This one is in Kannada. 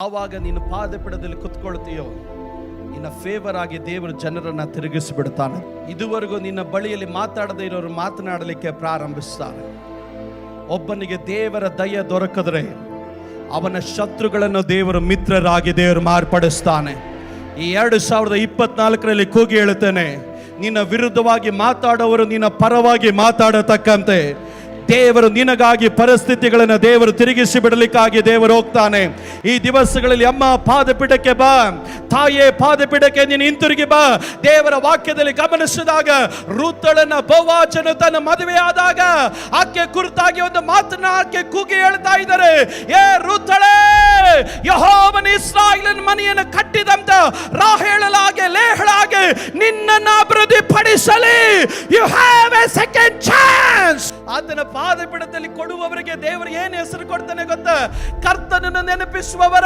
ಆವಾಗ ನೀನು ಪಾದಪೀಠದಲ್ಲಿ ಕುತ್ಕೊಳ್ತೀಯೋ, ನಿನ್ನ ಫೇವರ್ ಆಗಿ ದೇವರು ಜನರನ್ನ ತಿರುಗಿಸಿಬಿಡ್ತಾನೆ. ಇದುವರೆಗೂ ನಿನ್ನ ಬಳಿಯಲ್ಲಿ ಮಾತಾಡದೇ ಇರೋರು ಮಾತನಾಡಲಿಕ್ಕೆ ಪ್ರಾರಂಭಿಸ್ತಾರೆ. ಒಬ್ಬನಿಗೆ ದೇವರ ದಯೆ ದೊರಕಿದ್ರೆ ಅವನ ಶತ್ರುಗಳನ್ನು ದೇವರು ಮಿತ್ರರಾಗಿ ದೇವರು ಮಾರ್ಪಡಿಸ್ತಾನೆ. ಈ 2024ರಲ್ಲಿ ಕೂಗಿ ಹೇಳುತ್ತೇನೆ, ನಿನ್ನ ವಿರುದ್ಧವಾಗಿ ಮಾತಾಡೋರು ನಿನ್ನ ಪರವಾಗಿ ಮಾತಾಡತಕ್ಕಂತೆ ದೇವರು ನಿನಗಾಗಿ ಪರಿಸ್ಥಿತಿಗಳನ್ನು ದೇವರು ತಿರುಗಿಸಿ ಬಿಡಲಿಕ್ಕಾಗಿ ದೇವರು ಹೋಗ್ತಾನೆ. ಈ ದಿವಸಗಳಲ್ಲಿ ಅಮ್ಮ ಪಾದಪೀಠಕ್ಕೆ ಬಾ, ತಾಯೇ ಪಾದಪೀಠಕ್ಕೆ ನೀನು ಹಿಂತಿರುಗಿ ಬಾ. ದೇವರ ವಾಕ್ಯದಲ್ಲಿ ಗಮನಿಸಿದಾಗ ರೂತಳನ್ನ ಬೋವಾಜನು ತನ್ನ ಮದುವೆ ಆದಾಗ ಆಕೆ ಕುರಿತಾಗಿ ಒಂದು ಮಾತನ್ನ ಆಕೆ ಕೂಗಿ ಹೇಳ್ತಾ ಇದ್ದಾರೆ, ಏ ರೂತಳೇ, ಯೆಹೋವನು ಇಸ್ರಾಯೇಲಿನ ಮನೆಯನ್ನು ಕಟ್ಟಿದಂತ ರಾಹೇಲಳಾಗೆ ಲೇಹಳಾಗೆ ನಿನ್ನನ್ನು ಅಭಿವೃದ್ಧಿಪಡಿಸಲಿ. You have a second chance. ಆತನ ಪಾದಪೀಠದಲ್ಲಿ ಕೊಡುವವರಿಗೆ ದೇವರು ಏನು ಹೆಸರು ಕೊಡ್ತಾನೆ ಗೊತ್ತಾ? ಕರ್ತನನ್ನು ನೆನಪಿಸುವವರ